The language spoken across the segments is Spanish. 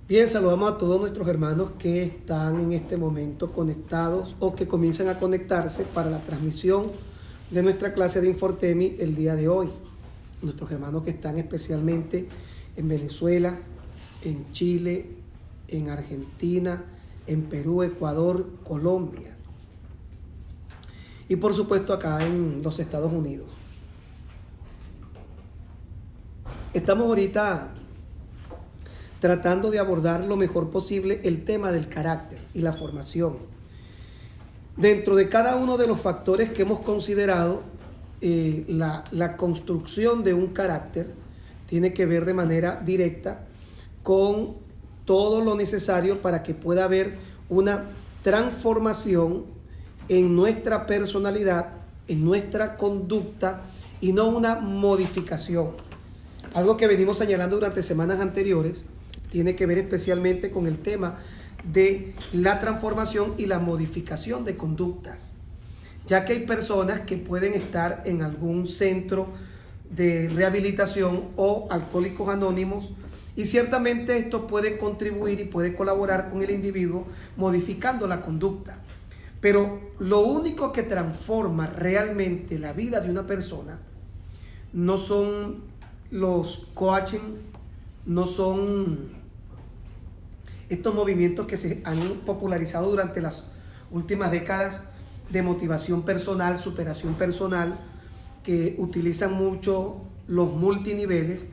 Bien, saludamos a todos nuestros hermanos que están en este momento conectados o que comienzan a conectarse para la transmisión de nuestra clase de Infortemi el día de hoy. Nuestros hermanos que están especialmente en Venezuela, en Chile, en Argentina, en Perú, Ecuador, Colombia y por supuesto acá en los Estados Unidos. Estamos ahorita tratando de abordar lo mejor posible el tema del carácter y la formación. Dentro de cada uno de los factores que hemos considerado, la construcción de un carácter tiene que ver de manera directa con todo lo necesario para que pueda haber una transformación en nuestra personalidad, en nuestra conducta y no una modificación. Algo que venimos señalando durante semanas anteriores tiene que ver especialmente con el tema de la transformación y la modificación de conductas, ya que hay personas que pueden estar en algún centro de rehabilitación o alcohólicos anónimos y ciertamente esto puede contribuir y puede colaborar con el individuo modificando la conducta. Pero lo único que transforma realmente la vida de una persona no son los coaching, no son estos movimientos que se han popularizado durante las últimas décadas de motivación personal, superación personal, que utilizan mucho los multiniveles.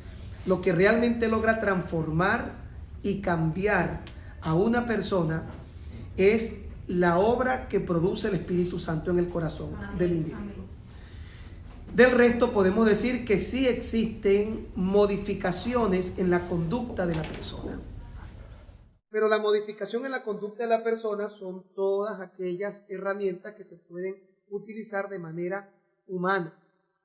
Lo que realmente logra transformar y cambiar a una persona es la obra que produce el Espíritu Santo en el corazón del individuo. Del resto podemos decir que sí existen modificaciones en la conducta de la persona. Pero la modificación en la conducta de la persona son todas aquellas herramientas que se pueden utilizar de manera humana.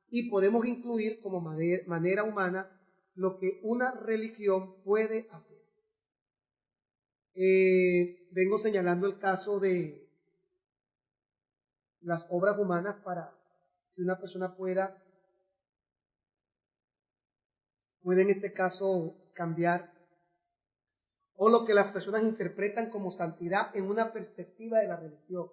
Y podemos incluir como manera humana lo que una religión puede hacer. Vengo señalando el caso de las obras humanas para que una persona pueda en este caso cambiar, o lo que las personas interpretan como santidad en una perspectiva de la religión.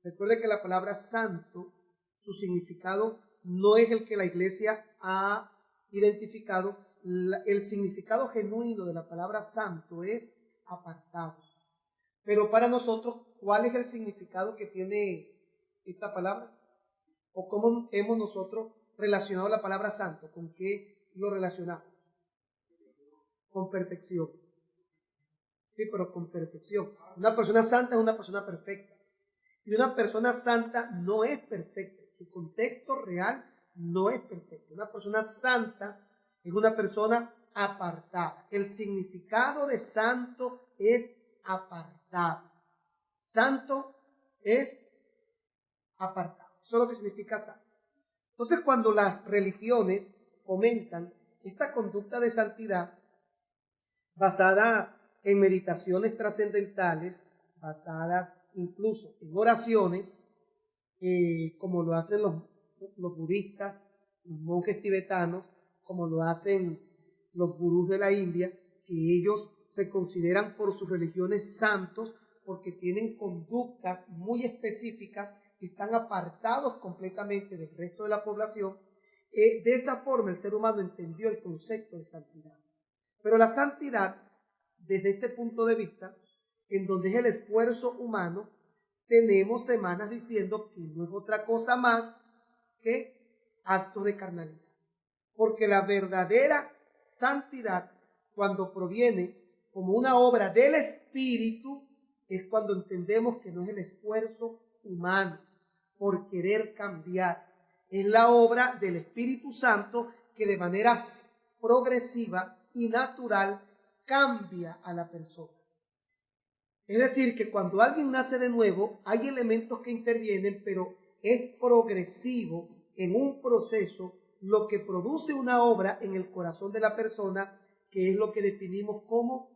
Recuerde que la palabra santo, su significado no es el que la iglesia ha identificado. El significado genuino de la palabra santo es apartado. Pero para nosotros, ¿cuál es el significado que tiene esta palabra? ¿O cómo hemos nosotros relacionado la palabra santo? ¿Con qué lo relacionamos? Con perfección. Sí, pero con perfección. Una persona santa es una persona perfecta. Y una persona santa no es perfecta. Su contexto real no es perfecto. Una persona santa es una persona apartada. El significado de santo es apartado. Santo es apartado. Eso es lo que significa santo. Entonces, cuando las religiones fomentan esta conducta de santidad basada en meditaciones trascendentales, basadas incluso en oraciones, como lo hacen los budistas, los monjes tibetanos, como lo hacen los gurús de la India, que ellos se consideran por sus religiones santos porque tienen conductas muy específicas que están apartados completamente del resto de la población. De esa forma el ser humano entendió el concepto de santidad. Pero la santidad, desde este punto de vista, en donde es el esfuerzo humano, tenemos semanas diciendo que no es otra cosa más que actos de carnalidad. Porque la verdadera santidad, cuando proviene como una obra del Espíritu, es cuando entendemos que no es el esfuerzo humano por querer cambiar. Es la obra del Espíritu Santo que de manera progresiva y natural cambia a la persona. Es decir, que cuando alguien nace de nuevo, hay elementos que intervienen, pero es progresivo en un proceso lo que produce una obra en el corazón de la persona, que es lo que definimos como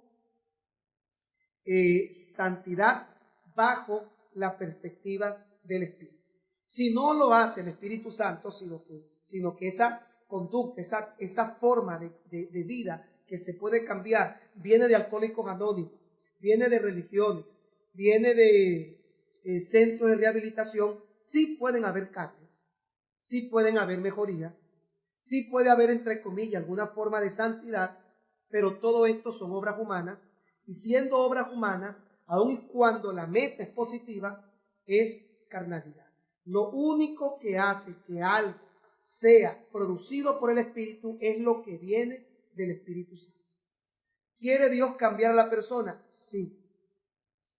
santidad bajo la perspectiva del Espíritu. Si no lo hace el Espíritu Santo, sino que esa conducta, esa forma de vida que se puede cambiar, viene de Alcohólicos Anónimos, viene de religiones, viene de centros de rehabilitación, sí pueden haber cambios, sí pueden haber mejorías, sí puede haber, entre comillas, alguna forma de santidad, pero todo esto son obras humanas, y siendo obras humanas, aun y cuando la meta es positiva, es carnalidad. Lo único que hace que algo sea producido por el Espíritu es lo que viene del Espíritu Santo. ¿Quiere Dios cambiar a la persona? Sí.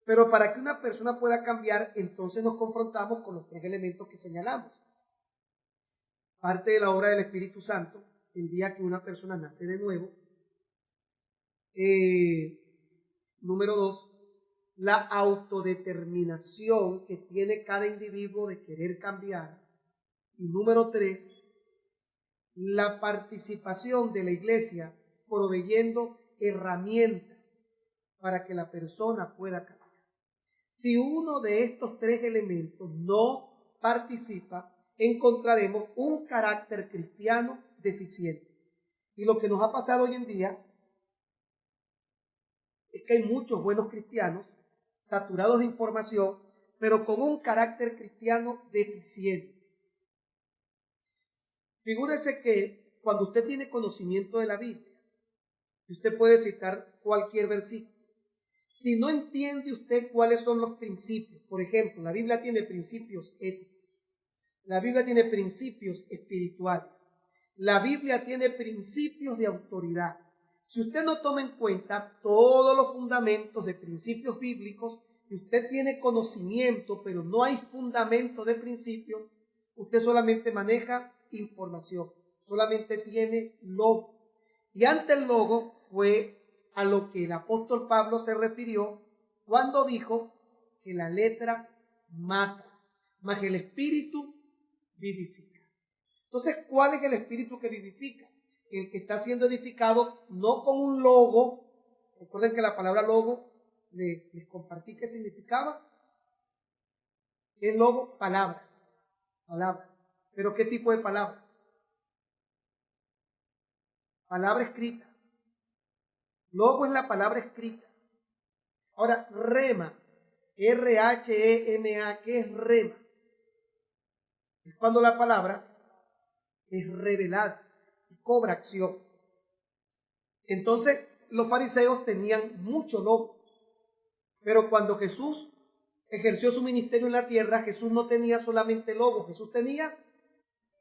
Pero para que una persona pueda cambiar, entonces nos confrontamos con los tres elementos que señalamos. Parte de la obra del Espíritu Santo, el día que una persona nace de nuevo. Número 2, la autodeterminación que tiene cada individuo de querer cambiar. Y número 3, la participación de la iglesia proveyendo herramientas para que la persona pueda cambiar. Si uno de estos tres elementos no participa, encontraremos un carácter cristiano deficiente. Y lo que nos ha pasado hoy en día es que hay muchos buenos cristianos saturados de información, pero con un carácter cristiano deficiente. Figúrese que cuando usted tiene conocimiento de la Biblia, usted puede citar cualquier versículo. Si no entiende usted cuáles son los principios, por ejemplo, la Biblia tiene principios éticos, la Biblia tiene principios espirituales, la Biblia tiene principios de autoridad. Si usted no toma en cuenta todos los fundamentos de principios bíblicos, y usted tiene conocimiento, pero no hay fundamento de principios, usted solamente maneja información, solamente tiene logo. Y ante el logo fue a lo que el apóstol Pablo se refirió cuando dijo que la letra mata, mas el espíritu vivifica. Entonces, ¿cuál es el espíritu que vivifica? El que está siendo edificado no con un logo. Recuerden que la palabra logo les compartí qué significaba. ¿Qué es logo? Palabra. Palabra. ¿Pero qué tipo de palabra? Palabra escrita. Logo es la palabra escrita. Ahora, rema, R-H-E-M-A, ¿qué es rema? Es cuando la palabra es revelada y cobra acción. Entonces, los fariseos tenían mucho logo, pero cuando Jesús ejerció su ministerio en la tierra, Jesús no tenía solamente logo, Jesús tenía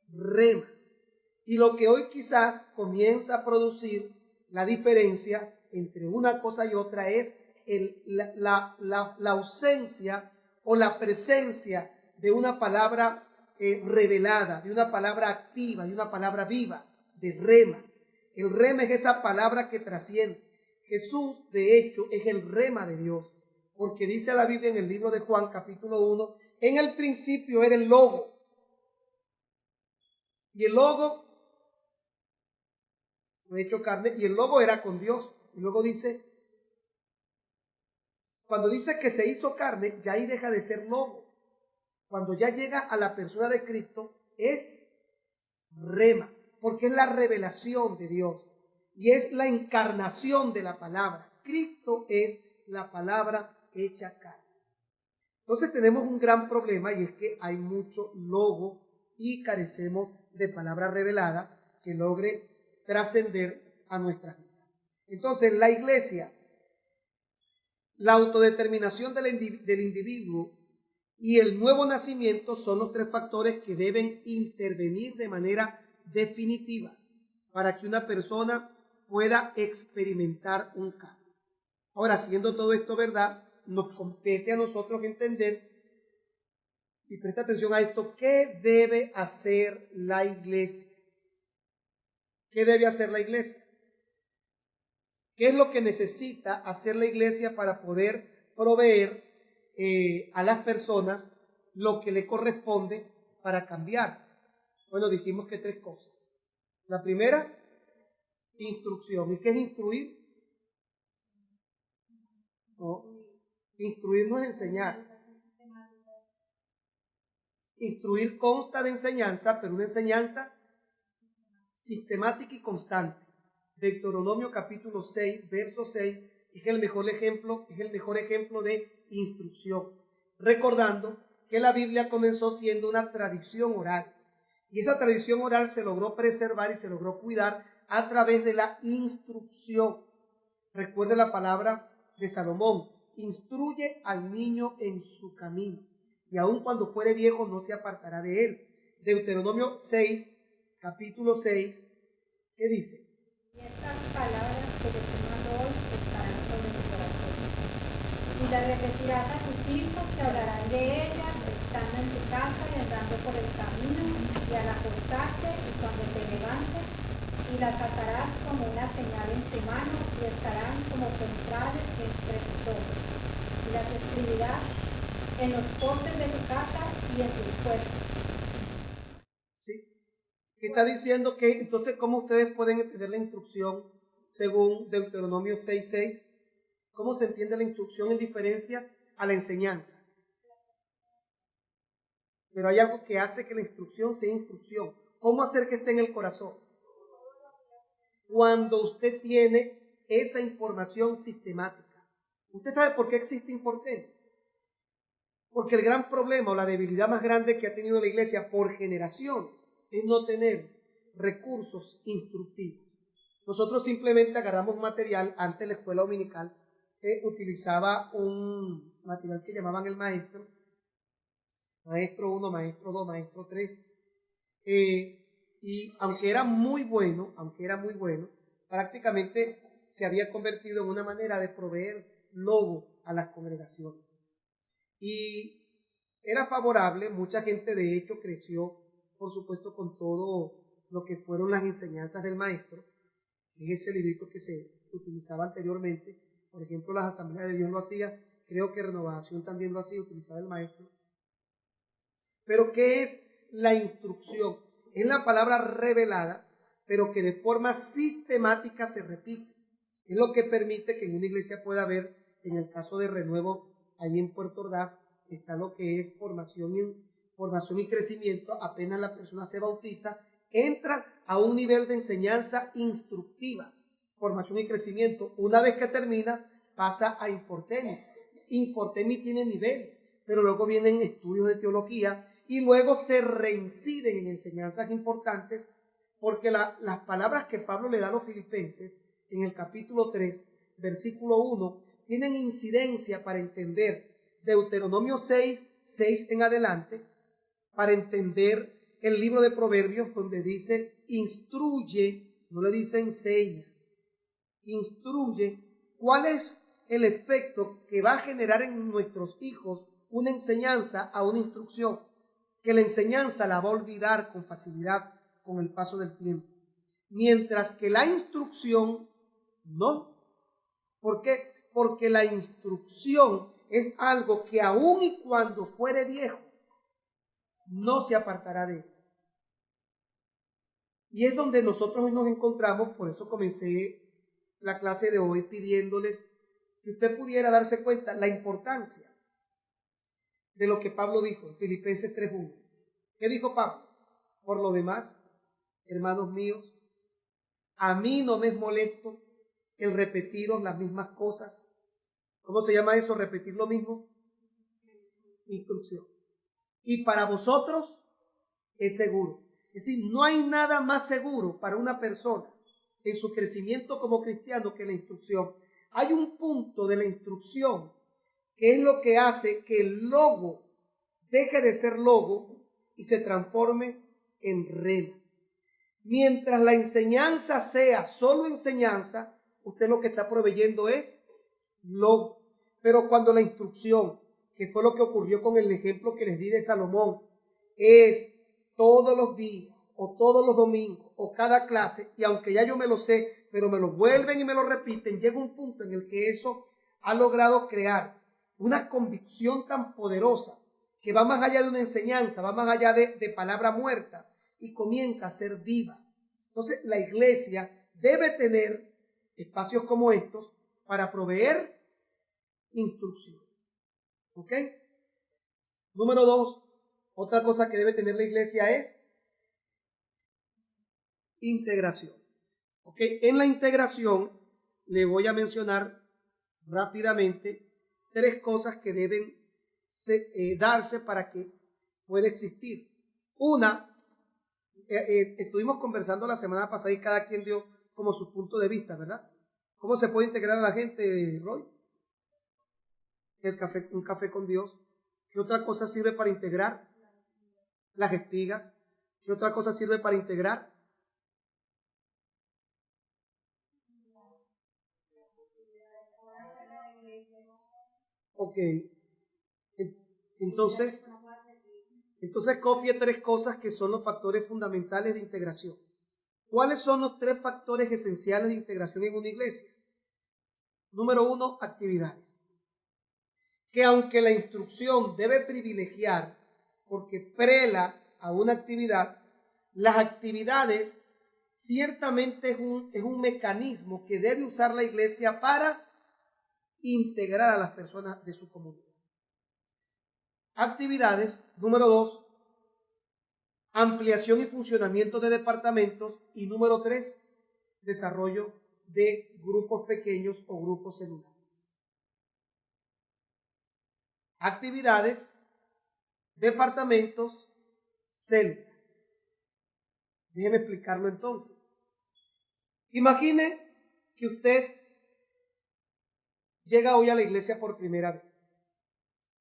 rema. Y lo que hoy quizás comienza a producir la diferencia entre una cosa y otra es la ausencia o la presencia de una palabra revelada, de una palabra activa, de una palabra viva, de rema. El rema es esa palabra que trasciende. Jesús, de hecho, es el rema de Dios, porque dice la Biblia en el libro de Juan, capítulo 1, en el principio era el logo. Y el logo fue hecho carne, y el logo era con Dios. Y luego dice, cuando dice que se hizo carne, ya ahí deja de ser logo. Cuando ya llega a la persona de Cristo, es rema, porque es la revelación de Dios y es la encarnación de la palabra. Cristo es la palabra hecha carne. Entonces tenemos un gran problema, y es que hay mucho logo y carecemos de palabra revelada que logre trascender a nuestras vidas. Entonces la iglesia, la autodeterminación del individuo y el nuevo nacimiento son los tres factores que deben intervenir de manera definitiva para que una persona pueda experimentar un cambio. Ahora, siendo todo esto verdad, nos compete a nosotros entender, y presta atención a esto, ¿qué debe hacer la iglesia? ¿Qué debe hacer la iglesia? ¿Qué es lo que necesita hacer la iglesia para poder proveer a las personas lo que le corresponde para cambiar? Bueno, dijimos que tres cosas. La primera, instrucción. ¿Y qué es instruir? No, instruir no es enseñar. Instruir consta de enseñanza, pero una enseñanza sistemática y constante. Deuteronomio capítulo 6, verso 6, es el mejor ejemplo de instrucción. Recordando que la Biblia comenzó siendo una tradición oral. Y esa tradición oral se logró preservar y se logró cuidar a través de la instrucción. Recuerde la palabra de Salomón: instruye al niño en su camino, y aun cuando fuere viejo no se apartará de él. Deuteronomio 6, capítulo 6, ¿qué dice? Y estas palabras que yo te mando hoy estarán sobre tu corazón. Y las repetirás a tus hijos, que hablarán de ellas, estando en tu casa y andando por el camino, y al acostarte y cuando te levantes, y las atarás como una señal en tu mano, y estarán como centrales entre tus ojos. Y las escribirás en los postes de tu casa y en tus puertas. ¿Sí? ¿Qué está diciendo? Que entonces, ¿cómo ustedes pueden entender la instrucción según Deuteronomio 6:6? ¿Cómo se entiende la instrucción en diferencia a la enseñanza? Pero hay algo que hace que la instrucción sea instrucción. ¿Cómo hacer que esté en el corazón? Cuando usted tiene esa información sistemática. ¿Usted sabe por qué existe Infortén? Porque el gran problema o la debilidad más grande que ha tenido la iglesia por generaciones es no tener recursos instructivos. Nosotros simplemente agarramos material. Antes la escuela dominical utilizaba un material que llamaban el maestro 1, maestro 2, maestro 3, y aunque era muy bueno, prácticamente se había convertido en una manera de proveer logo a las congregaciones. Y era favorable, mucha gente de hecho creció, por supuesto, con todo lo que fueron las enseñanzas del maestro, que es ese librito que se utilizaba anteriormente. Por ejemplo, las Asambleas de Dios lo hacía, creo que Renovación también lo hacía, utilizaba el maestro. Pero ¿qué es la instrucción? Es la palabra revelada, pero que de forma sistemática se repite. Es lo que permite que en una iglesia pueda haber, en el caso de Renuevo, ahí en Puerto Ordaz, está lo que es formación y crecimiento. Apenas la persona se bautiza, entra a un nivel de enseñanza instructiva, formación y crecimiento. Una vez que termina, pasa a Infortemi. Infortemi tiene niveles, pero luego vienen estudios de teología y luego se reinciden en enseñanzas importantes, porque las palabras que Pablo le da a los filipenses en el capítulo 3, versículo 1, tienen incidencia para entender Deuteronomio 6 en adelante, para entender el libro de Proverbios, donde dice instruye, no le dice enseña, instruye. ¿Cuál es el efecto que va a generar en nuestros hijos una enseñanza a una instrucción? Que la enseñanza la va a olvidar con facilidad con el paso del tiempo, mientras que la instrucción no. ¿Por qué? Porque la instrucción es algo que aun y cuando fuere viejo, no se apartará de él. Y es donde nosotros hoy nos encontramos. Por eso comencé la clase de hoy pidiéndoles que usted pudiera darse cuenta la importancia de lo que Pablo dijo en Filipenses 3:1. ¿Qué dijo Pablo? Por lo demás, hermanos míos, a mí no me es molesto el repetiros las mismas cosas. ¿Cómo se llama eso? Repetir lo mismo. Instrucción. Y para vosotros es seguro. Es decir, no hay nada más seguro para una persona en su crecimiento como cristiano que la instrucción. Hay un punto de la instrucción que es lo que hace que el logo deje de ser logo y se transforme en rema. Mientras la enseñanza sea solo enseñanza, usted lo que está proveyendo es logo. Pero cuando la instrucción, que fue lo que ocurrió con el ejemplo que les di de Salomón, es todos los días o todos los domingos o cada clase, y aunque ya yo me lo sé, pero me lo vuelven y me lo repiten, llega un punto en el que eso ha logrado crear una convicción tan poderosa que va más allá de una enseñanza, va más allá de palabra muerta y comienza a ser viva. Entonces la iglesia debe tener espacios como estos para proveer instrucción. ¿Ok? Número 2, otra cosa que debe tener la iglesia es integración. Ok, en la integración le voy a mencionar rápidamente 3 cosas que deben darse para que pueda existir. Una, estuvimos conversando la semana pasada y cada quien dio como su punto de vista, ¿verdad? ¿Cómo se puede integrar a la gente, Roy? Un café con Dios. ¿Qué otra cosa sirve para integrar? Las espigas. ¿Qué otra cosa sirve para integrar? Ok. Entonces copie 3 cosas que son los factores fundamentales de integración. ¿Cuáles son los 3 factores esenciales de integración en una iglesia? Número 1, actividades. Que aunque la instrucción debe privilegiar, porque prela a una actividad, las actividades ciertamente es un mecanismo que debe usar la iglesia para integrar a las personas de su comunidad. Actividades, número 2, ampliación y funcionamiento de departamentos, y número 3, desarrollo de grupos pequeños o grupos celulares. Actividades, departamentos, células. Déjeme explicarlo entonces. Imagine que usted llega hoy a la iglesia por primera vez.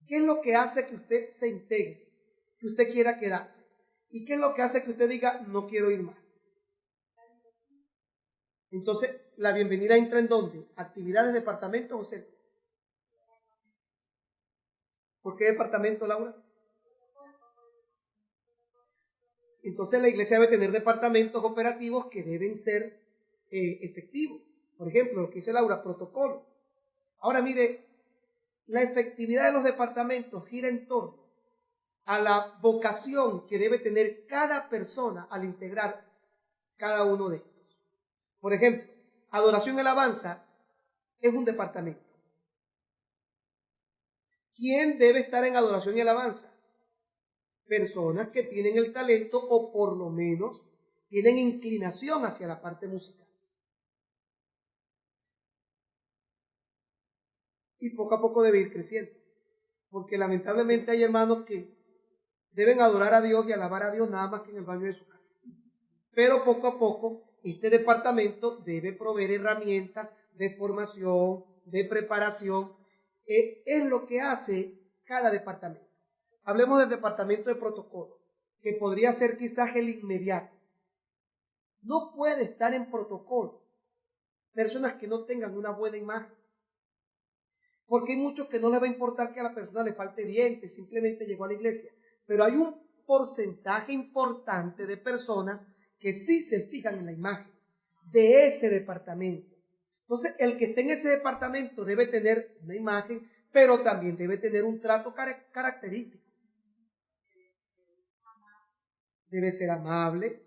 ¿Qué es lo que hace que usted se integre, que usted quiera quedarse? ¿Y qué es lo que hace que usted diga, no quiero ir más? Entonces, la bienvenida entra ¿en dónde? ¿Actividades, departamentos o células? ¿Por qué departamento, Laura? Entonces la iglesia debe tener departamentos operativos que deben ser efectivos. Por ejemplo, lo que dice Laura, protocolo. Ahora mire, la efectividad de los departamentos gira en torno a la vocación que debe tener cada persona al integrar cada uno de estos. Por ejemplo, adoración y alabanza es un departamento. ¿Quién debe estar en adoración y alabanza? Personas que tienen el talento o por lo menos tienen inclinación hacia la parte musical. Y poco a poco debe ir creciendo. Porque lamentablemente hay hermanos que deben adorar a Dios y alabar a Dios nada más que en el baño de su casa. Pero poco a poco este departamento debe proveer herramientas de formación, de preparación. Es lo que hace cada departamento. Hablemos del departamento de protocolo, que podría ser quizás el inmediato. No puede estar en protocolo personas que no tengan una buena imagen. Porque hay muchos que no les va a importar que a la persona le falte dientes, simplemente llegó a la iglesia. Pero hay un porcentaje importante de personas que sí se fijan en la imagen de ese departamento. Entonces, el que esté en ese departamento debe tener una imagen, pero también debe tener un trato característico. Debe ser amable.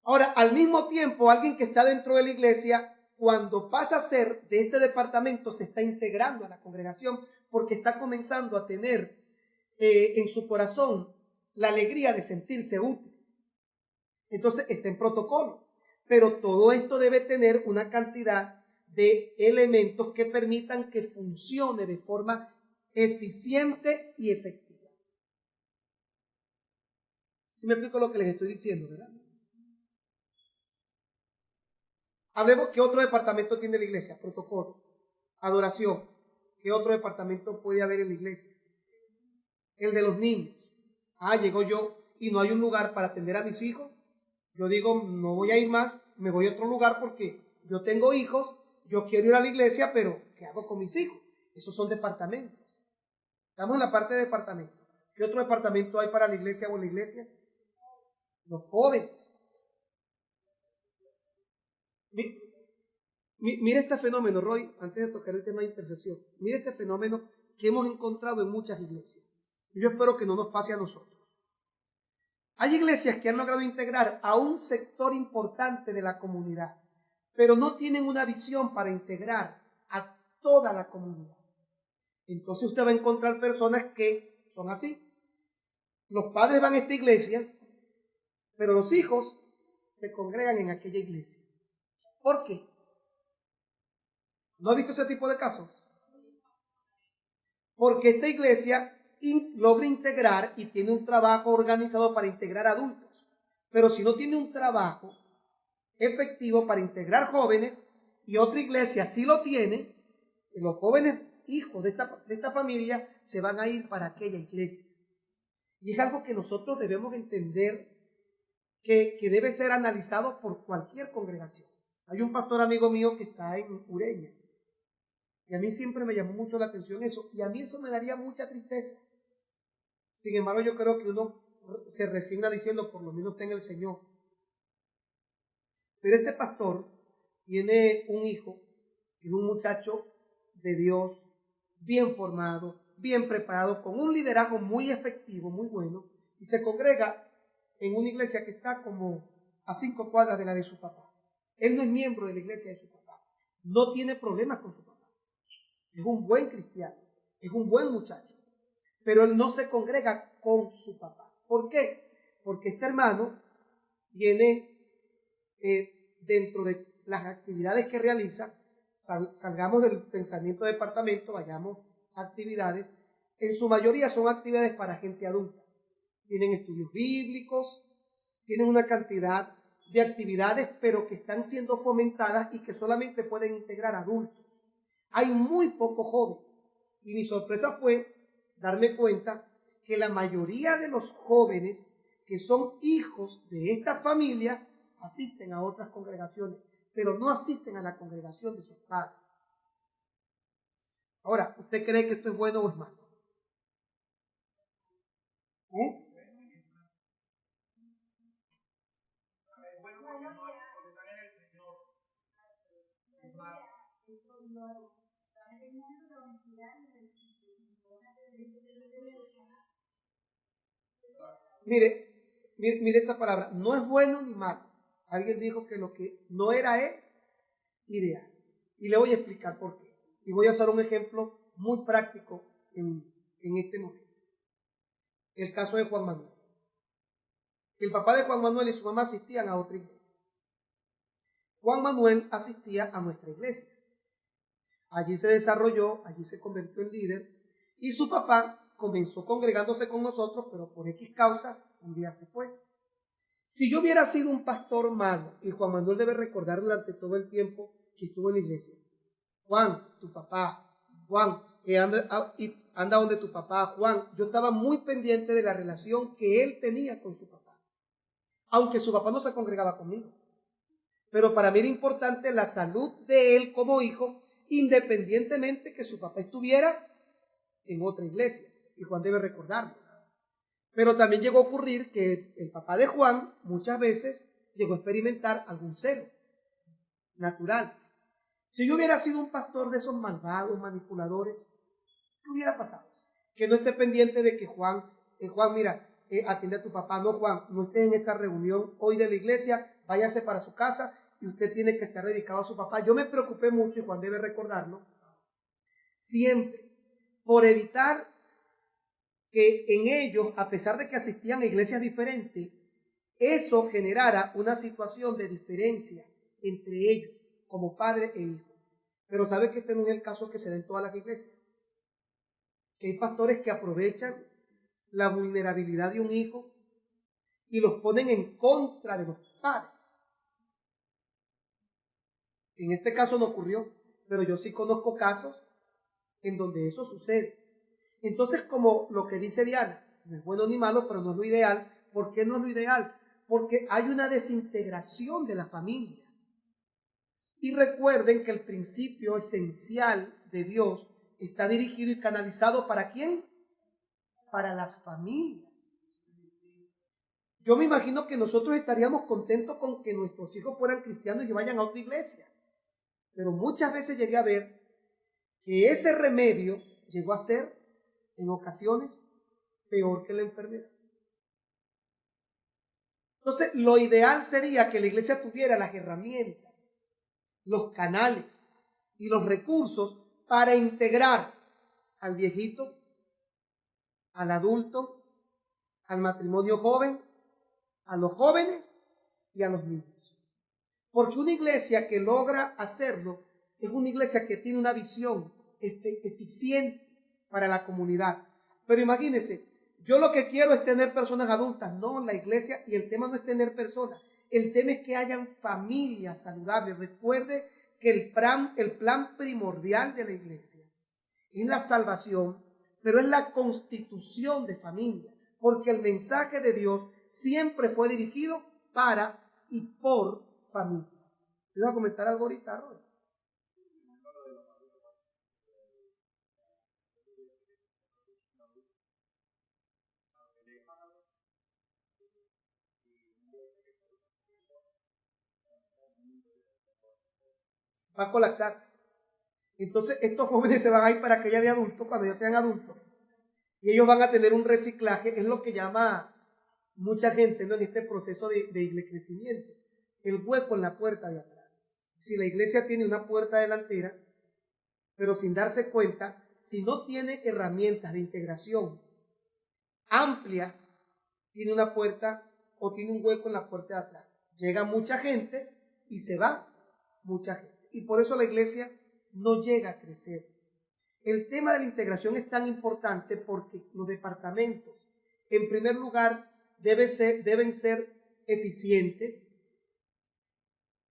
Ahora, al mismo tiempo, alguien que está dentro de la iglesia, cuando pasa a ser de este departamento, se está integrando a la congregación porque está comenzando a tener en su corazón la alegría de sentirse útil. Entonces está en protocolo, pero todo esto debe tener una cantidad de elementos que permitan que funcione de forma eficiente y efectiva. ¿Sí me explico lo que les estoy diciendo, verdad? Hablemos, ¿qué otro departamento tiene la iglesia? Protocolo, adoración. ¿Qué otro departamento puede haber en la iglesia? El de los niños. Llegó yo y no hay un lugar para atender a mis hijos. Yo digo, no voy a ir más, me voy a otro lugar porque yo tengo hijos, yo quiero ir a la iglesia, pero ¿qué hago con mis hijos? Esos son departamentos. Estamos en la parte de departamento. ¿Qué otro departamento hay para la iglesia o en la iglesia? Los jóvenes. Mira este fenómeno, Roy, antes de tocar el tema de intercesión. Mira este fenómeno que hemos encontrado en muchas iglesias. Y yo espero que no nos pase a nosotros. Hay iglesias que han logrado integrar a un sector importante de la comunidad, pero no tienen una visión para integrar a toda la comunidad. Entonces usted va a encontrar personas que son así. Los padres van a esta iglesia, pero los hijos se congregan en aquella iglesia. ¿Por qué? ¿No has visto ese tipo de casos? Porque esta iglesia logra integrar y tiene un trabajo organizado para integrar adultos. Pero si no tiene un trabajo efectivo para integrar jóvenes y otra iglesia sí lo tiene, los jóvenes hijos de esta familia se van a ir para aquella iglesia. Y es algo que nosotros debemos entender que debe ser analizado por cualquier congregación. Hay un pastor amigo mío que está en Ureña. Y a mí siempre me llamó mucho la atención eso. Y a mí eso me daría mucha tristeza. Sin embargo, yo creo que uno se resigna diciendo, por lo menos está en el Señor. Pero este pastor tiene un hijo, que es un muchacho de Dios, bien formado, bien preparado, con un liderazgo muy efectivo, muy bueno, y se congrega en una iglesia que está como a 5 cuadras de la de su papá. Él no es miembro de la iglesia de su papá. No tiene problemas con su papá. Es un buen cristiano, es un buen muchacho, pero él no se congrega con su papá. ¿Por qué? Porque este hermano tiene dentro de las actividades que realiza, salgamos del pensamiento de departamento, vayamos a actividades, en su mayoría son actividades para gente adulta. Tienen estudios bíblicos, tienen una cantidad de actividades, pero que están siendo fomentadas y que solamente pueden integrar adultos. Hay muy pocos jóvenes. Y mi sorpresa fue darme cuenta que la mayoría de los jóvenes que son hijos de estas familias asisten a otras congregaciones, pero no asisten a la congregación de sus padres. Ahora, ¿usted cree que esto es bueno o es malo? Mire esta palabra, no es bueno ni malo. Alguien dijo que lo que no era es ideal. Y le voy a explicar por qué. Y voy a usar un ejemplo muy práctico en este momento. El caso de Juan Manuel. El papá de Juan Manuel y su mamá asistían a otra iglesia. Juan Manuel asistía a nuestra iglesia. Allí se desarrolló, allí se convirtió en líder y su papá comenzó congregándose con nosotros, pero por X causa un día se fue. Si yo hubiera sido un pastor malo, y Juan Manuel debe recordar durante todo el tiempo que estuvo en la iglesia, Juan, tu papá, Juan, anda donde tu papá, Juan, yo estaba muy pendiente de la relación que él tenía con su papá, aunque su papá no se congregaba conmigo. Pero para mí era importante la salud de él como hijo, independientemente que su papá estuviera en otra iglesia. Y Juan debe recordarlo. Pero también llegó a ocurrir que el papá de Juan muchas veces llegó a experimentar algún celo natural. Si yo hubiera sido un pastor de esos malvados, manipuladores, ¿qué hubiera pasado? Que no esté pendiente de que Juan, mira, atiende a tu papá. No, Juan, no estés en esta reunión hoy de la iglesia, váyase para su casa y usted tiene que estar dedicado a su papá. Yo me preocupé mucho, y Juan debe recordarlo, siempre por evitar que en ellos, a pesar de que asistían a iglesias diferentes, eso generara una situación de diferencia entre ellos, como padre e hijo. Pero ¿sabe que este no es el caso que se da en todas las iglesias? Que hay pastores que aprovechan la vulnerabilidad de un hijo y los ponen en contra de los padres. En este caso no ocurrió, pero yo sí conozco casos en donde eso sucede. Entonces, como lo que dice Diana, no es bueno ni malo, pero no es lo ideal. ¿Por qué no es lo ideal? Porque hay una desintegración de la familia. Y recuerden que el principio esencial de Dios está dirigido y canalizado ¿para quién? Para las familias. Yo me imagino que nosotros estaríamos contentos con que nuestros hijos fueran cristianos y vayan a otra iglesia. Pero muchas veces llegué a ver que ese remedio llegó a ser, en ocasiones, peor que la enfermedad. Entonces, lo ideal sería que la iglesia tuviera las herramientas, los canales y los recursos para integrar al viejito, al adulto, al matrimonio joven, a los jóvenes y a los niños. Porque una iglesia que logra hacerlo es una iglesia que tiene una visión eficiente para la comunidad. Pero imagínense, yo lo que quiero es tener personas adultas, no en la iglesia, y el tema no es tener personas, el tema es que hayan familias saludables. Recuerde que el plan primordial de la iglesia es la salvación, pero es la constitución de familia, porque el mensaje de Dios siempre fue dirigido para y por familias. ¿Te voy a comentar algo ahorita, Robert? Va a colapsar. Entonces estos jóvenes se van a ir para aquella de adultos cuando ya sean adultos. Y ellos van a tener un reciclaje, es lo que llama mucha gente, ¿no?, en este proceso de crecimiento. El hueco en la puerta de atrás. Si la iglesia tiene una puerta delantera, pero sin darse cuenta, si no tiene herramientas de integración amplias, tiene una puerta o tiene un hueco en la puerta de atrás. Llega mucha gente y se va mucha gente. Y por eso la iglesia no llega a crecer. El tema de la integración es tan importante porque los departamentos, en primer lugar, deben ser eficientes.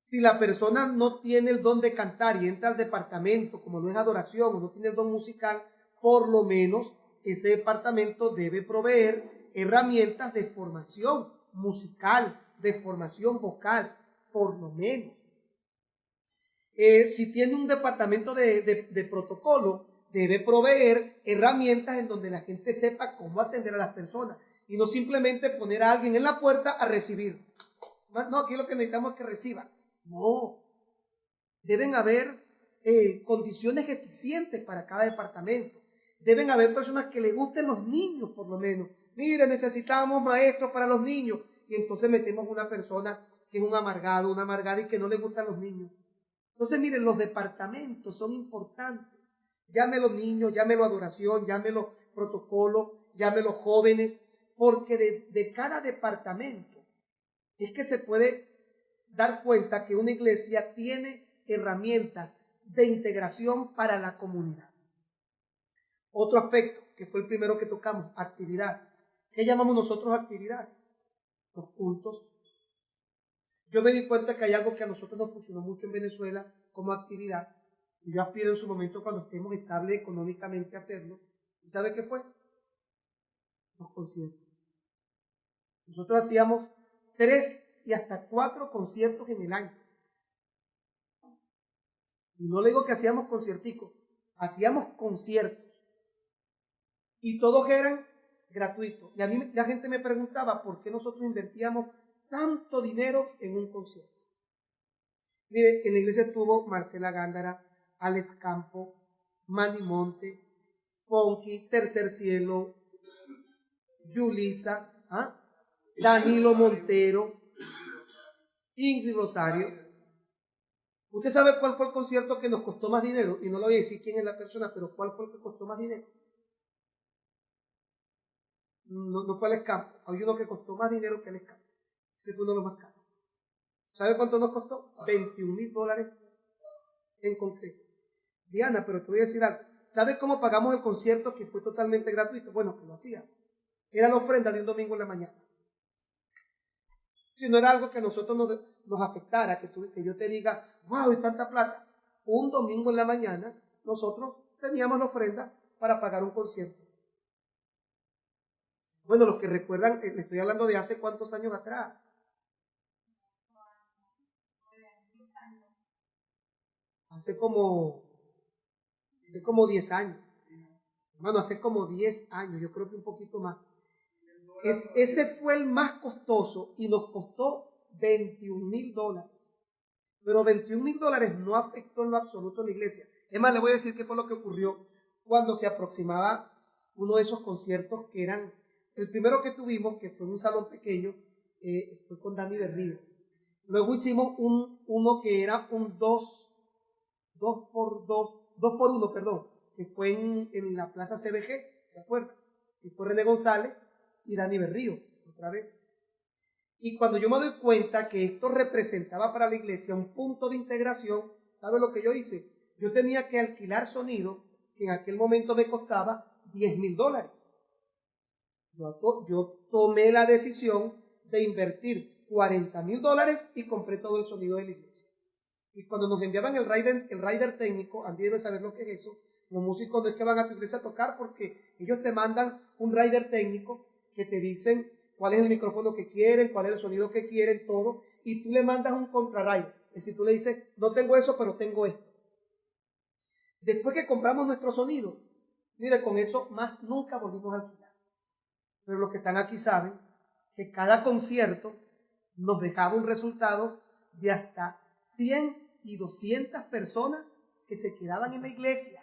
Si la persona no tiene el don de cantar y entra al departamento, como no es adoración o no tiene el don musical, por lo menos ese departamento debe proveer herramientas de formación musical, de formación vocal, por lo menos. Si tiene un departamento de protocolo, debe proveer herramientas en donde la gente sepa cómo atender a las personas y no simplemente poner a alguien en la puerta a recibir. No, aquí lo que necesitamos es que reciba. No, deben haber condiciones eficientes para cada departamento. Deben haber personas que les gusten los niños, por lo menos. Mire, necesitamos maestros para los niños. Y entonces metemos una persona que es un amargado, una amargada y que no le gustan los niños. Entonces, miren, los departamentos son importantes. Llámelo niños, llámelo adoración, llámelo protocolo, llámelo jóvenes, porque de cada departamento es que se puede dar cuenta que una iglesia tiene herramientas de integración para la comunidad. Otro aspecto, que fue el primero que tocamos, actividades. ¿Qué llamamos nosotros actividades? Los cultos. Yo me di cuenta que hay algo que a nosotros nos funcionó mucho en Venezuela como actividad, y yo aspiro en su momento cuando estemos estables económicamente a hacerlo. ¿Y sabe qué fue? Los conciertos. Nosotros hacíamos 3 y hasta 4 conciertos en el año. Y no le digo que hacíamos concierticos, hacíamos conciertos. Y todos eran gratuitos. Y a mí la gente me preguntaba por qué nosotros invertíamos tanto dinero en un concierto. Mire, en la iglesia estuvo Marcela Gándara, Alex Campo, Manny Monte, Fonky, Tercer Cielo, Yulisa, Danilo Montero, Ingrid Rosario. ¿Usted sabe cuál fue el concierto que nos costó más dinero? Y no le voy a decir quién es la persona, pero ¿cuál fue el que costó más dinero? No fue Alex Campo. Hay uno que costó más dinero que Alex Campo. Ese fue uno de los más caros. ¿Sabe cuánto nos costó? $21,000 en concreto. Diana, pero te voy a decir algo. ¿Sabes cómo pagamos el concierto que fue totalmente gratuito? Bueno, que lo hacía. Era la ofrenda de un domingo en la mañana. Si no era algo que a nosotros nos afectara, que yo te diga, wow, hay tanta plata. Un domingo en la mañana, nosotros teníamos la ofrenda para pagar un concierto. Bueno, los que recuerdan, le estoy hablando de hace cuántos años atrás. Hace como 10 años. Hermano, hace como 10 años, yo creo que un poquito más. Ese fue el más costoso y nos costó $21,000. Pero $21,000 no afectó en lo absoluto a la iglesia. Es más, le voy a decir qué fue lo que ocurrió cuando se aproximaba uno de esos conciertos que eran, el primero que tuvimos, que fue en un salón pequeño, fue con Dani Berrío. Luego hicimos uno que era un 2 por 1, perdón, que fue en la Plaza CBG, ¿se acuerdan? Que fue René González y Dani Berrío, otra vez. Y cuando yo me doy cuenta que esto representaba para la iglesia un punto de integración, ¿sabe lo que yo hice? Yo tenía que alquilar sonido, que en aquel momento me costaba $10,000. Yo tomé la decisión de invertir $40,000 y compré todo el sonido de la iglesia. Y cuando nos enviaban el rider técnico, Andy debe saber lo que es eso, los músicos no es que van a tu iglesia a tocar, porque ellos te mandan un rider técnico que te dicen cuál es el micrófono que quieren, cuál es el sonido que quieren, todo, y tú le mandas un contra-rider. Es decir, tú le dices, no tengo eso, pero tengo esto. Después que compramos nuestro sonido, mire, con eso más nunca volvimos a alquilar. Pero los que están aquí saben que cada concierto nos dejaba un resultado de hasta 100 y 200 personas que se quedaban en la iglesia.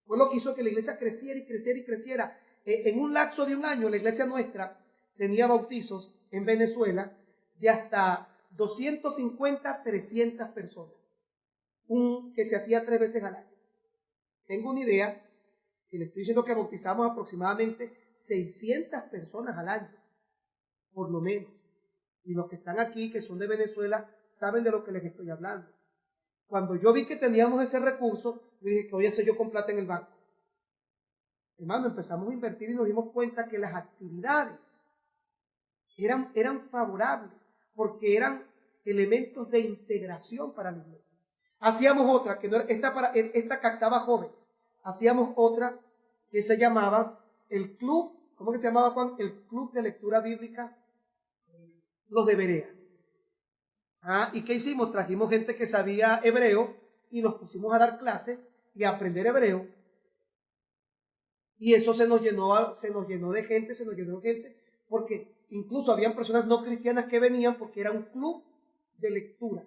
Fue lo que hizo que la iglesia creciera y creciera y creciera. En un lapso de un año, la iglesia nuestra tenía bautizos en Venezuela de hasta 250, 300 personas. Que se hacía 3 veces al año. Tengo una idea, que le estoy diciendo que bautizamos aproximadamente 600 personas al año, por lo menos. Y los que están aquí, que son de Venezuela, saben de lo que les estoy hablando. Cuando yo vi que teníamos ese recurso, yo dije, ¿qué voy a hacer yo con plata en el banco? Hermano, empezamos a invertir y nos dimos cuenta que las actividades eran favorables, porque eran elementos de integración para la iglesia. Hacíamos otra, que no era, esta captaba jóvenes. Hacíamos otra que se llamaba el club, ¿cómo que se llamaba, Juan? El club de lectura bíblica, los de Berea. ¿Y qué hicimos? Trajimos gente que sabía hebreo y nos pusimos a dar clases y a aprender hebreo. Y eso se nos llenó de gente, porque incluso habían personas no cristianas que venían porque era un club de lectura.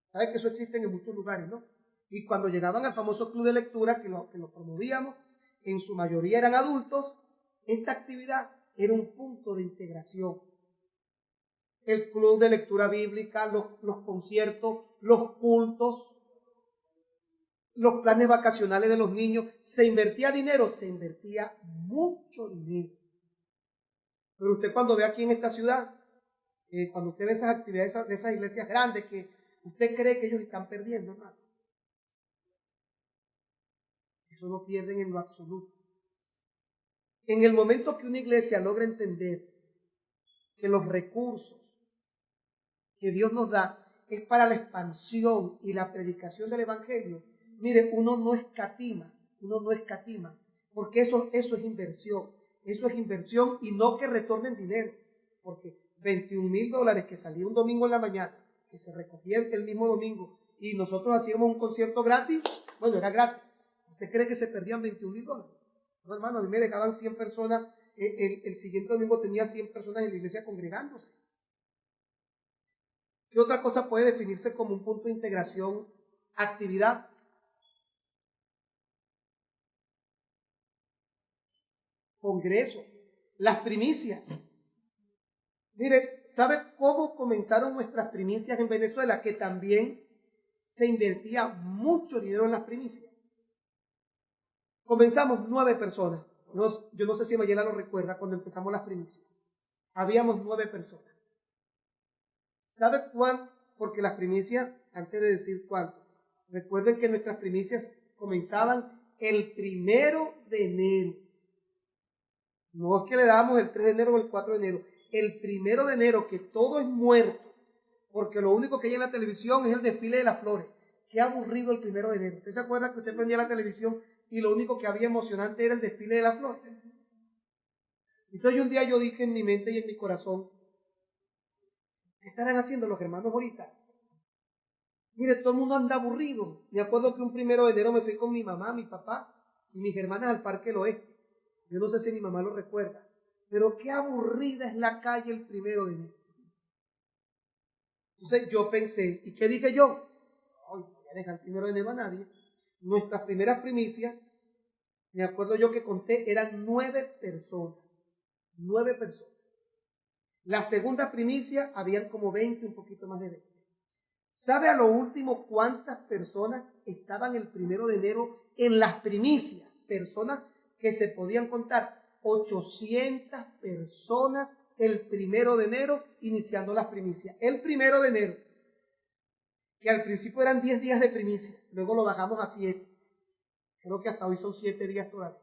¿Sabe que eso existe en muchos lugares, no? Y cuando llegaban al famoso club de lectura, que lo promovíamos, en su mayoría eran adultos, esta actividad era un punto de integración. El club de lectura bíblica, los conciertos, los cultos, los planes vacacionales de los niños, se invertía dinero, se invertía mucho dinero. Pero usted cuando ve aquí en esta ciudad, cuando usted ve esas actividades de esas iglesias grandes, que usted cree que ellos están perdiendo, hermano. Eso no pierden en lo absoluto. En el momento que una iglesia logra entender que los recursos que Dios nos da es para la expansión y la predicación del evangelio, mire, uno no escatima, porque eso es inversión y no que retornen dinero, porque $21,000 que salía un domingo en la mañana, que se recogía el mismo domingo, y nosotros hacíamos un concierto gratis, bueno, era gratis. ¿Usted cree que se perdían $21,000? No, hermano, a mí me dejaban 100 personas, el siguiente domingo tenía 100 personas en la iglesia congregándose. ¿Qué otra cosa puede definirse como un punto de integración? Actividad. Congreso. Las primicias. Mire, ¿sabe cómo comenzaron nuestras primicias en Venezuela? Que también se invertía mucho dinero en las primicias. Comenzamos 9 personas. Yo no sé si Mayela lo recuerda cuando empezamos las primicias. Habíamos 9 personas. ¿Sabe cuánto? Porque las primicias, antes de decir cuánto, recuerden que nuestras primicias comenzaban el 1 de enero. No es que le dábamos el 3 de enero o el 4 de enero. El 1 de enero, que todo es muerto, porque lo único que hay en la televisión es el desfile de las flores. Qué aburrido el 1 de enero. ¿Usted se acuerda que usted prendía la televisión y lo único que había emocionante era el desfile de las flores? Entonces un día yo dije en mi mente y en mi corazón, ¿qué estarán haciendo los hermanos ahorita? Mire, todo el mundo anda aburrido. Me acuerdo que un 1 de enero me fui con mi mamá, mi papá y mis hermanas al Parque del Oeste. Yo no sé si mi mamá lo recuerda, pero qué aburrida es la calle el 1 de enero. Entonces yo pensé, ¿y qué dije yo? Ay, no voy a dejar el 1 de enero a nadie. Nuestras primeras primicias, me acuerdo yo que conté, eran 9 personas. 9 personas. La segunda primicia, habían como 20, un poquito más de 20. ¿Sabe a lo último cuántas personas estaban el 1 de enero en las primicias? Personas que se podían contar. 800 personas el 1 de enero iniciando las primicias. El 1 de enero, que al principio eran 10 días de primicia, luego lo bajamos a 7. Creo que hasta hoy son 7 días todavía.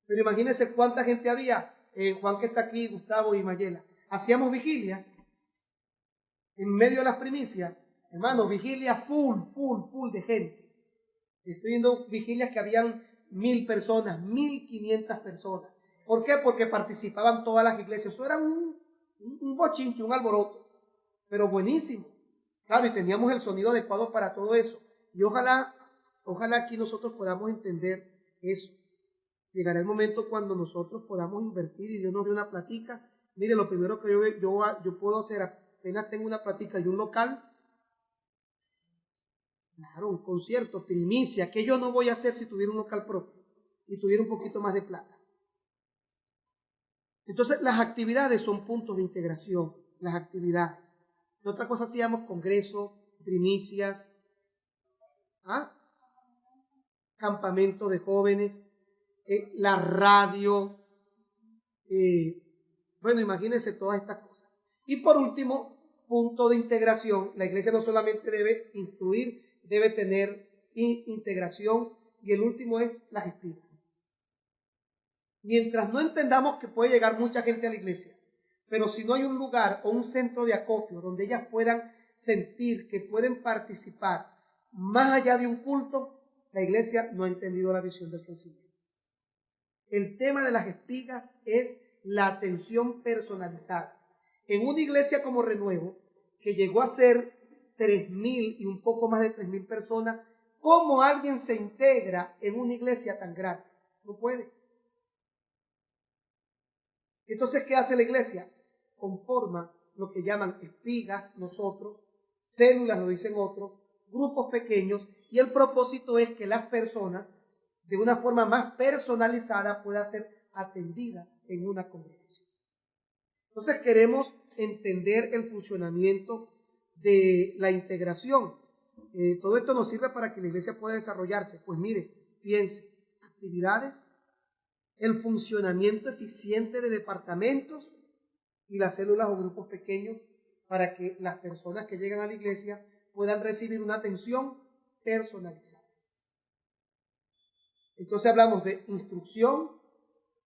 Pero imagínense cuánta gente había. Juan que está aquí, Gustavo y Mayela. Hacíamos vigilias en medio de las primicias. Hermano, vigilias full de gente. Estoy viendo vigilias que habían 1000 personas, 1500 personas. ¿Por qué? Porque participaban todas las iglesias. Eso era un bochincho, un alboroto, pero buenísimo. Claro, y teníamos el sonido adecuado para todo eso. Y ojalá aquí nosotros podamos entender eso. Llegará el momento cuando nosotros podamos invertir y Dios nos dé una platica. Mire, lo primero que yo puedo hacer, apenas tengo una platica y un local, claro, un concierto, primicia, que yo no voy a hacer si tuviera un local propio y tuviera un poquito más de plata. Entonces, las actividades son puntos de integración, las actividades. ¿Qué otra cosa hacíamos? Congresos, primicias, campamentos de jóvenes, la radio, bueno, imagínense todas estas cosas. Y por último, punto de integración. La iglesia no solamente debe instruir, debe tener integración. Y el último es las espigas. Mientras no entendamos que puede llegar mucha gente a la iglesia, pero si no hay un lugar o un centro de acopio donde ellas puedan sentir que pueden participar más allá de un culto, la iglesia no ha entendido la visión del crecimiento. El tema de las espigas es la atención personalizada. En una iglesia como Renuevo, que llegó a ser 3000 y un poco más de 3000 personas, ¿cómo alguien se integra en una iglesia tan grande? No puede. Entonces, ¿qué hace la iglesia? Conforma lo que llaman espigas nosotros, células lo dicen otros, grupos pequeños, y el propósito es que las personas de una forma más personalizada pueda ser atendida en una congregación. Entonces queremos entender el funcionamiento de la integración. Todo esto nos sirve para que la iglesia pueda desarrollarse. Pues mire, piense, actividades, el funcionamiento eficiente de departamentos y las células o grupos pequeños para que las personas que llegan a la iglesia puedan recibir una atención personalizada. Entonces hablamos de instrucción,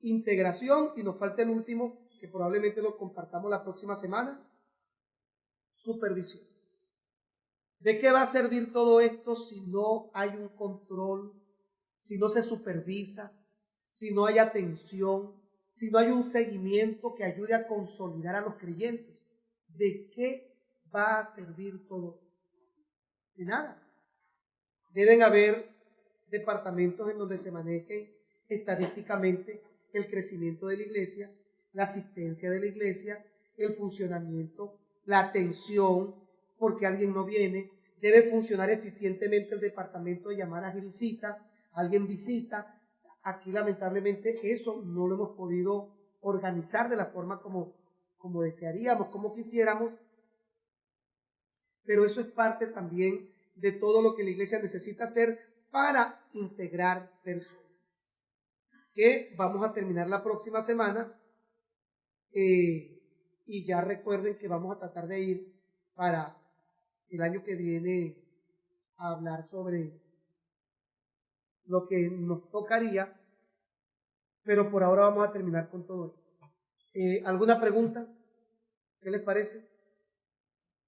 integración y nos falta el último, que probablemente lo compartamos la próxima semana, supervisión. ¿De qué va a servir todo esto si no hay un control, si no se supervisa, si no hay atención, si no hay un seguimiento que ayude a consolidar a los creyentes? ¿De qué va a servir todo esto? De nada. Deben haber departamentos en donde se maneje estadísticamente el crecimiento de la iglesia, la asistencia de la iglesia, el funcionamiento, la atención, porque alguien no viene. Debe funcionar eficientemente el departamento de llamadas y visitas. Alguien visita. Aquí lamentablemente eso no lo hemos podido organizar de la forma como desearíamos, como quisiéramos. Pero eso es parte también de todo lo que la iglesia necesita hacer para integrar personas. Que vamos a terminar la próxima semana y ya recuerden que vamos a tratar de ir para el año que viene a hablar sobre lo que nos tocaría, pero por ahora vamos a terminar con todo esto. ¿Alguna pregunta? ¿Qué les parece?